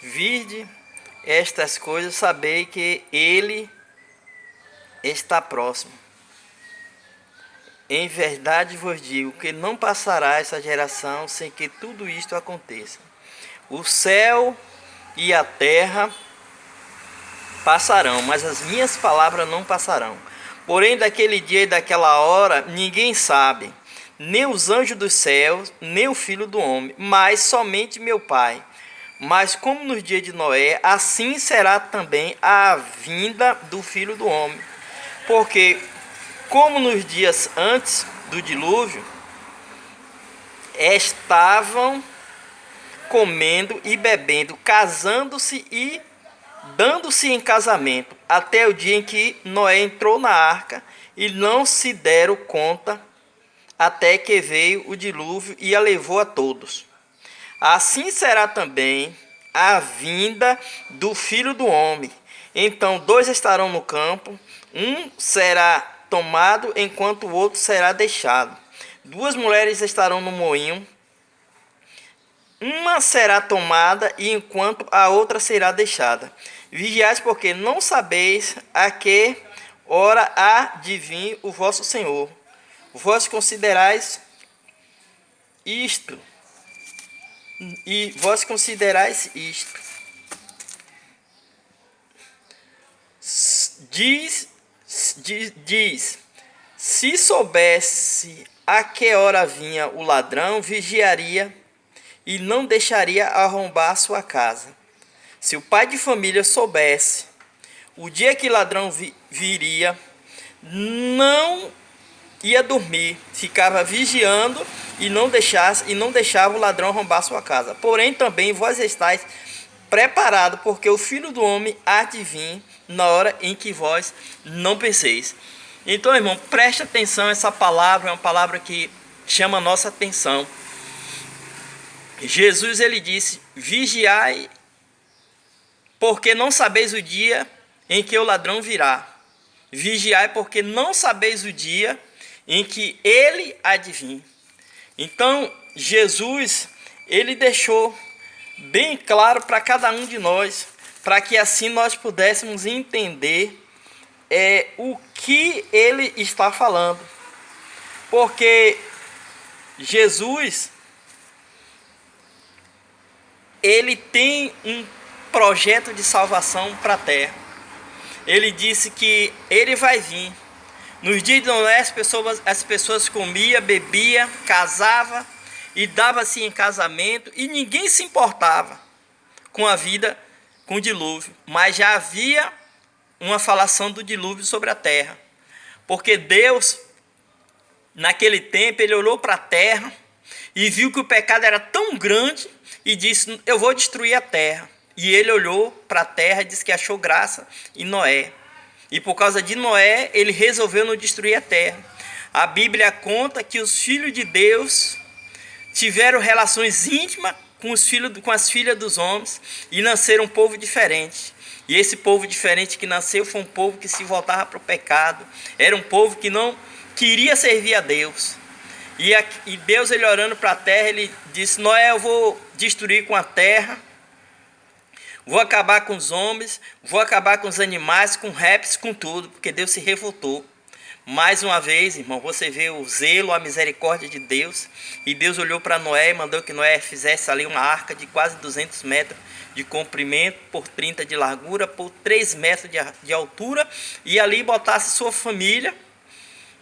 Vide estas coisas, sabei que ele está próximo. Em verdade vos digo que não passará essa geração sem que tudo isto aconteça. O céu e a terra passarão, mas as minhas palavras não passarão. Porém, daquele dia e daquela hora ninguém sabe, nem os anjos dos céus, nem o Filho do homem, mas somente meu Pai. Mas como nos dias de Noé, assim será também a vinda do Filho do homem. Porque como nos dias antes do dilúvio, estavam comendo e bebendo, casando-se e dando-se em casamento, até o dia em que Noé entrou na arca, e não se deram conta, até que veio o dilúvio e a levou a todos. Assim será também a vinda do Filho do homem. Então 2 estarão no campo, um será tomado, enquanto o outro será deixado. 2 mulheres estarão no moinho, uma será tomada, e enquanto a outra será deixada. Vigiais, porque não sabeis a que hora há de vir o vosso Senhor. Vós considerais isto, e vós considerais isto. Diz, se soubesse a que hora vinha o ladrão, vigiaria e não deixaria arrombar a sua casa. Se o pai de família soubesse o dia que o ladrão viria, não ia dormir, ficava vigiando e não deixava o ladrão arrombar a sua casa. Porém também vós estáis preparados, porque o Filho do homem há de vir na hora em que vós não penseis. Então, irmão, preste atenção, essa palavra é uma palavra que chama a nossa atenção. Jesus, ele disse: vigiai, porque não sabeis o dia em que o ladrão virá. Vigiai, porque não sabeis o dia em que ele há de vir. Então, Jesus, ele deixou bem claro para cada um de nós, para que assim nós pudéssemos entender o que ele está falando. Porque Jesus, ele tem um projeto de salvação para a terra. Ele disse que ele vai vir. Nos dias de Noé, as pessoas comiam, bebiam, casavam e davam-se em casamento, e ninguém se importava com a vida, com o dilúvio. Mas já havia uma falação do dilúvio sobre a terra. Porque Deus, naquele tempo, ele olhou para a terra e viu que o pecado era tão grande e disse: eu vou destruir a terra. E ele olhou para a terra e disse que achou graça em Noé. E por causa de Noé, ele resolveu não destruir a terra. A Bíblia conta que os filhos de Deus tiveram relações íntimas com as filhas dos homens e nasceram um povo diferente. E esse povo diferente que nasceu foi um povo que se voltava para o pecado. Era um povo que não queria servir a Deus. E Deus, ele orando para a terra, ele disse: Noé, eu vou destruir com a terra, vou acabar com os homens, vou acabar com os animais, com répteis, com tudo, porque Deus se revoltou. Mais uma vez, irmão, você vê o zelo, a misericórdia de Deus. E Deus olhou para Noé e mandou que Noé fizesse ali uma arca de quase 200 metros de comprimento, por 30 de largura, por 3 metros de altura. E ali botasse sua família,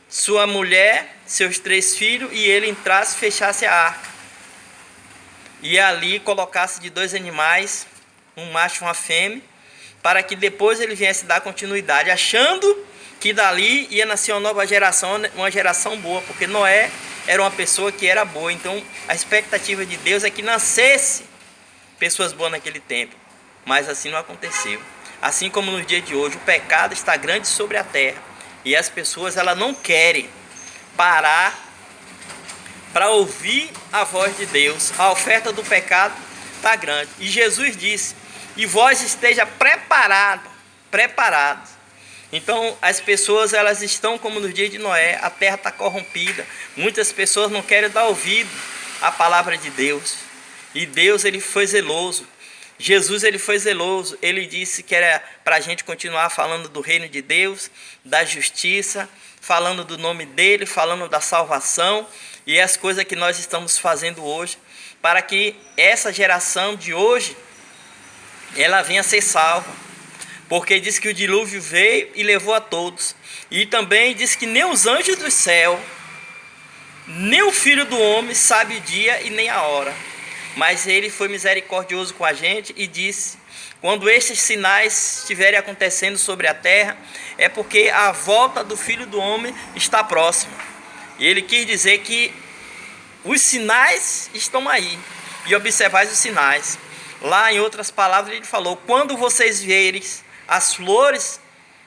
sua mulher, seus 3 filhos, e ele entrasse e fechasse a arca. E ali colocasse de 2 animais, um macho e uma fêmea, para que depois ele viesse dar continuidade, achando que dali ia nascer uma nova geração, uma geração boa, porque Noé era uma pessoa que era boa. Então a expectativa de Deus é que nascesse pessoas boas naquele tempo, mas assim não aconteceu. Assim como nos dias de hoje, o pecado está grande sobre a terra, e as pessoas, elas não querem parar para ouvir a voz de Deus. A oferta do pecado está grande, e Jesus disse: e vós esteja preparados. Então as pessoas, elas estão como nos dias de Noé. A terra está corrompida, muitas pessoas não querem dar ouvido à palavra de Deus. E Deus, ele foi zeloso, Jesus, ele foi zeloso, ele disse que era para a gente continuar falando do reino de Deus, da justiça, falando do nome dele, falando da salvação e as coisas que nós estamos fazendo hoje, para que essa geração de hoje, ela venha a ser salva, porque diz que o dilúvio veio e levou a todos, e também diz que nem os anjos do céu, nem o Filho do Homem sabe o dia e nem a hora. Mas ele foi misericordioso com a gente e disse: quando estes sinais estiverem acontecendo sobre a terra, é porque a volta do Filho do Homem está próxima. E ele quis dizer que os sinais estão aí, e observais os sinais. Lá em outras palavras ele falou: quando vocês veres as flores,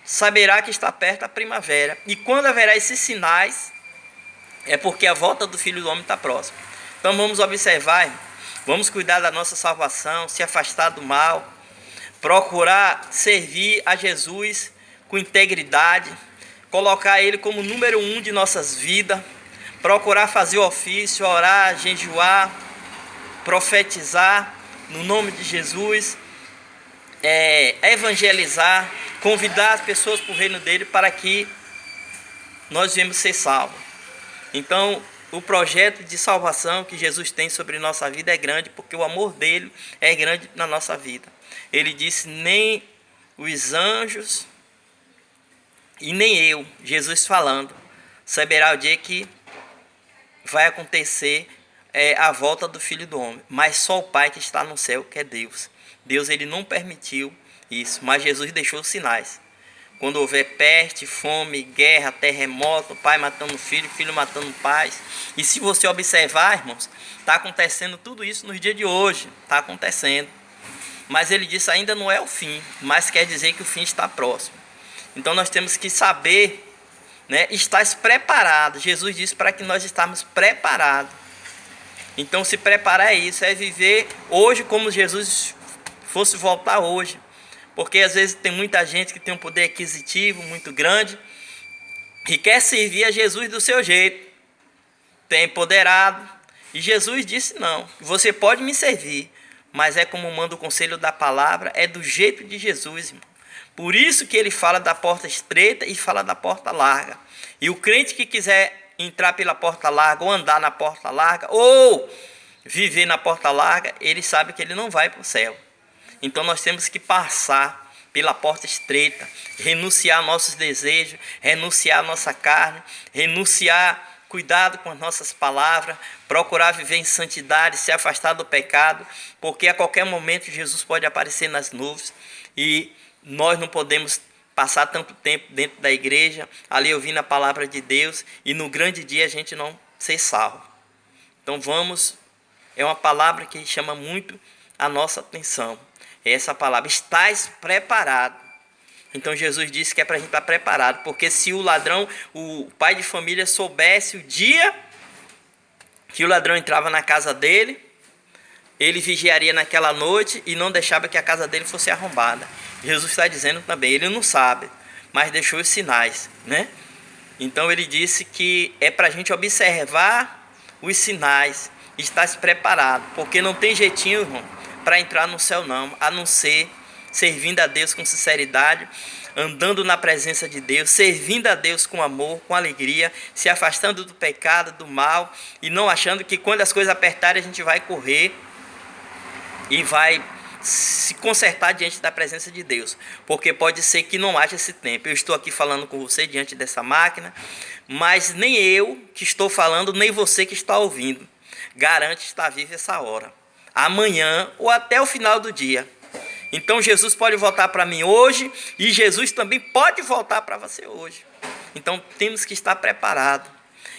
saberá que está perto a primavera. E quando haverá esses sinais, é porque a volta do Filho do Homem está próxima. Então vamos observar, vamos cuidar da nossa salvação, se afastar do mal, procurar servir a Jesus com integridade, colocar Ele como número 1 de nossas vidas, procurar fazer o ofício, orar, jejuar, profetizar no nome de Jesus, evangelizar, convidar as pessoas para o reino dele, para que nós venhamos ser salvos. Então, o projeto de salvação que Jesus tem sobre nossa vida é grande, porque o amor dele é grande na nossa vida. Ele disse: nem os anjos e nem eu, Jesus falando, saberá o dia que vai acontecer a volta do Filho do Homem, mas só o Pai que está no céu, que é Deus. Deus, ele não permitiu isso, mas Jesus deixou os sinais. Quando houver peste, fome, guerra, terremoto, pai matando filho, filho matando pais. E se você observar, irmãos, está acontecendo tudo isso nos dias de hoje. Está acontecendo. Mas ele disse: ainda não é o fim, mas quer dizer que o fim está próximo. Então nós temos que saber, né, estar preparados. Jesus disse para que nós estamos preparados. Então se preparar é isso, é viver hoje como Jesus fosse voltar hoje. Porque às vezes tem muita gente que tem um poder aquisitivo muito grande e quer servir a Jesus do seu jeito, tem empoderado. E Jesus disse: não, você pode me servir, mas é como manda o conselho da palavra, é do jeito de Jesus, irmão. Por isso que ele fala da porta estreita e fala da porta larga. E o crente que quiser entrar pela porta larga, ou andar na porta larga, ou viver na porta larga, ele sabe que ele não vai para o céu. Então nós temos que passar pela porta estreita, renunciar nossos desejos, renunciar nossa carne, renunciar, cuidado com as nossas palavras, procurar viver em santidade, se afastar do pecado, porque a qualquer momento Jesus pode aparecer nas nuvens e nós não podemos passar tanto tempo dentro da igreja, ali ouvindo a palavra de Deus, e no grande dia a gente não ser salvo. Então é uma palavra que chama muito a nossa atenção. Essa palavra: estás preparado. Então Jesus disse que é para a gente estar preparado, porque se o ladrão, o pai de família, soubesse o dia que o ladrão entrava na casa dele, ele vigiaria naquela noite e não deixava que a casa dele fosse arrombada. Jesus está dizendo também: ele não sabe, mas deixou os sinais, né? Então ele disse que é para a gente observar os sinais, estar preparado, porque não tem jeitinho, irmão, para entrar no céu não, a não ser servindo a Deus com sinceridade, andando na presença de Deus, servindo a Deus com amor, com alegria, se afastando do pecado, do mal, e não achando que quando as coisas apertarem a gente vai correr e vai se consertar diante da presença de Deus, porque pode ser que não haja esse tempo. Eu estou aqui falando com você diante dessa máquina, mas nem eu que estou falando, nem você que está ouvindo garante estar vivo essa hora, amanhã ou até o final do dia. Então Jesus pode voltar para mim hoje, e Jesus também pode voltar para você hoje. Então temos que estar preparados.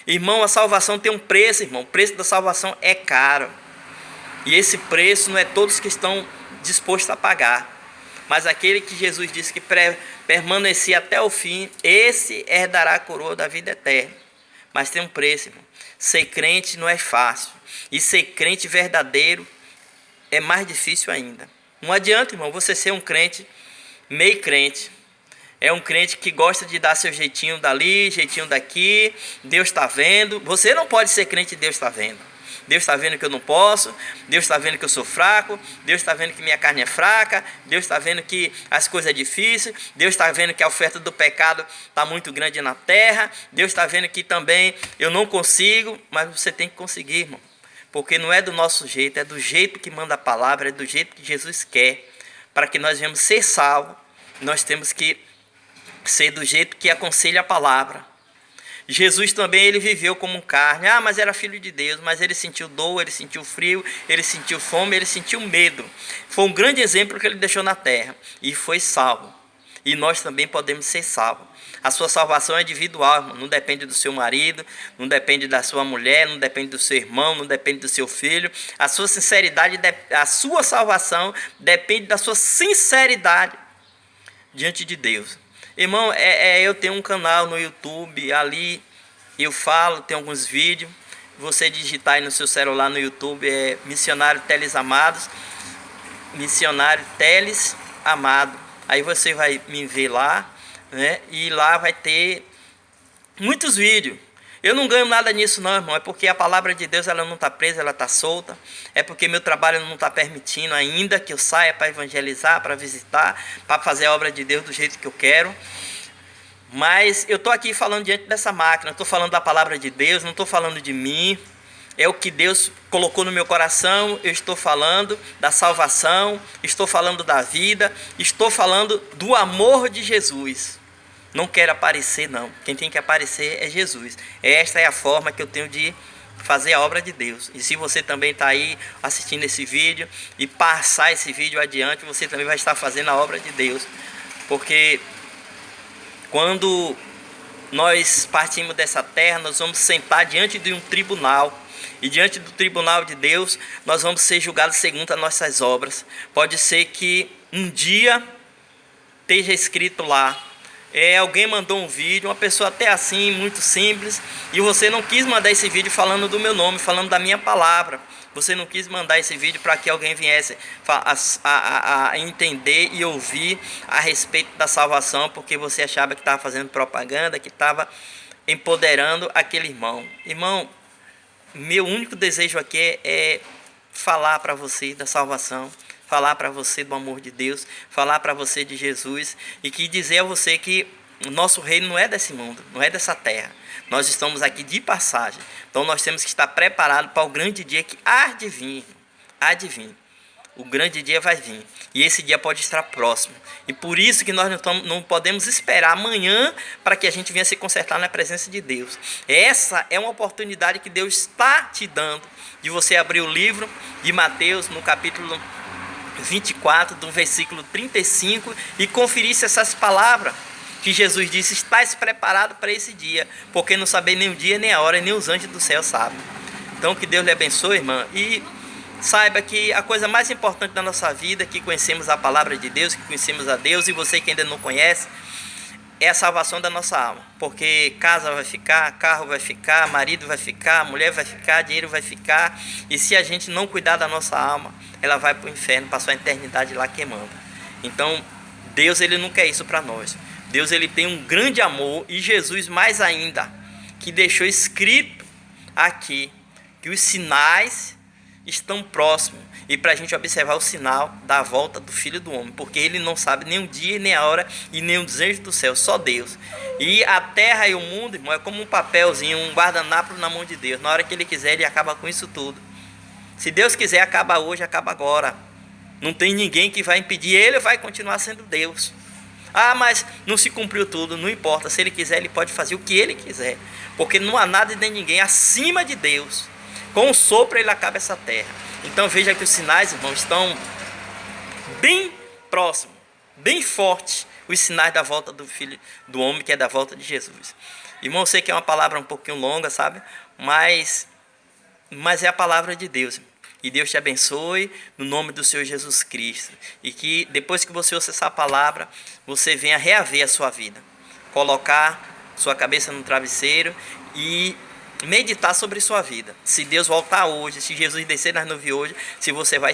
Irmão, a salvação tem um preço, irmão. O preço da salvação é caro. E esse preço não é todos que estão dispostos a pagar. Mas aquele que Jesus disse que permanecer até o fim, esse herdará a coroa da vida eterna. Mas tem um preço, irmão. Ser crente não é fácil. E ser crente verdadeiro é mais difícil ainda. Não adianta, irmão, você ser um crente meio crente. É um crente que gosta de dar seu jeitinho dali, jeitinho daqui. Deus está vendo. Você não pode ser crente e Deus está vendo. Deus está vendo que eu não posso, Deus está vendo que eu sou fraco, Deus está vendo que minha carne é fraca, Deus está vendo que as coisas é difíceis, Deus está vendo que a oferta do pecado está muito grande na terra, Deus está vendo que também eu não consigo, mas você tem que conseguir, irmão. Porque não é do nosso jeito, é do jeito que manda a palavra, é do jeito que Jesus quer. Para que nós venhamos ser salvos, nós temos que ser do jeito que aconselha a palavra. Jesus também, ele viveu como carne. Mas era filho de Deus, mas ele sentiu dor, ele sentiu frio, ele sentiu fome, ele sentiu medo. Foi um grande exemplo que ele deixou na terra e foi salvo. E nós também podemos ser salvos. A sua salvação é individual, irmão. Não depende do seu marido, não depende da sua mulher, não depende do seu irmão, não depende do seu filho. A sua sinceridade, a sua salvação depende da sua sinceridade diante de Deus. Irmão, eu tenho um canal no YouTube, ali eu falo, tem alguns vídeos. Você digitar aí no seu celular no YouTube, Missionário Teles Amados, Missionário Teles Amado. Aí você vai me ver lá, né? E lá vai ter muitos vídeos. Eu não ganho nada nisso não, irmão. É porque a palavra de Deus, ela não está presa, ela está solta. É porque meu trabalho não está permitindo ainda que eu saia para evangelizar, para visitar, para fazer a obra de Deus do jeito que eu quero. Mas eu estou aqui falando diante dessa máquina. Estou falando da palavra de Deus, não estou falando de mim. É o que Deus colocou no meu coração. Eu estou falando da salvação, estou falando da vida, estou falando do amor de Jesus. Não quero aparecer, não. Quem tem que aparecer é Jesus. Esta é a forma que eu tenho de fazer a obra de Deus. E se você também está aí assistindo esse vídeo e passar esse vídeo adiante, você também vai estar fazendo a obra de Deus. Porque quando nós partimos dessa terra, nós vamos sentar diante de um tribunal. E diante do tribunal de Deus, nós vamos ser julgados segundo as nossas obras. Pode ser que um dia esteja escrito lá, alguém mandou um vídeo, uma pessoa até assim, muito simples, e você não quis mandar esse vídeo falando do meu nome, falando da minha palavra. Você não quis mandar esse vídeo para que alguém viesse a entender e ouvir a respeito da salvação, porque você achava que estava fazendo propaganda, que estava empoderando aquele irmão. Irmão, meu único desejo aqui é falar para você da salvação, falar para você do amor de Deus, falar para você de Jesus e que dizer a você que o nosso reino não é desse mundo, não é dessa terra. Nós estamos aqui de passagem. Então nós temos que estar preparados para o grande dia que há de vir. Há de vir. O grande dia vai vir. E esse dia pode estar próximo. E por isso que nós não podemos esperar amanhã para que a gente venha se consertar na presença de Deus. Essa é uma oportunidade que Deus está te dando de você abrir o livro de Mateus no capítulo 24, do versículo 35, e conferir se essas palavras que Jesus disse, estás preparado para esse dia, porque não saber nem o dia, nem a hora, nem os anjos do céu sabem. Então que Deus lhe abençoe, irmã, e saiba que a coisa mais importante da nossa vida, que conhecemos a palavra de Deus, que conhecemos a Deus, e você que ainda não conhece, é a salvação da nossa alma. Porque casa vai ficar, carro vai ficar, marido vai ficar, mulher vai ficar, dinheiro vai ficar. E se a gente não cuidar da nossa alma, ela vai para o inferno, passar a eternidade lá queimando. Então, Deus, ele não quer isso para nós. Deus, ele tem um grande amor, e Jesus mais ainda, que deixou escrito aqui que os sinais estão próximos, e para a gente observar o sinal da volta do Filho do Homem, porque ele não sabe nem o dia, nem a hora, e nem os anjos do céu, só Deus. E a terra e o mundo, irmão, é como um papelzinho, um guardanapo na mão de Deus. Na hora que ele quiser, ele acaba com isso tudo. Se Deus quiser, acaba hoje, acaba agora. Não tem ninguém que vai impedir, ele vai continuar sendo Deus. Mas não se cumpriu tudo, não importa. Se ele quiser, ele pode fazer o que ele quiser, porque não há nada nem ninguém acima de Deus. Com o sopro ele acaba essa terra. Então veja que os sinais, irmãos, estão bem próximos, bem fortes, os sinais da volta do Filho do Homem, que é da volta de Jesus. Irmão, eu sei que é uma palavra um pouquinho longa, sabe? Mas é a palavra de Deus. E Deus te abençoe no nome do Senhor Jesus Cristo. E que depois que você ouça essa palavra, você venha reaver a sua vida. Colocar sua cabeça no travesseiro e meditar sobre sua vida. Se Deus voltar hoje, se Jesus descer nas nuvens hoje, se você vai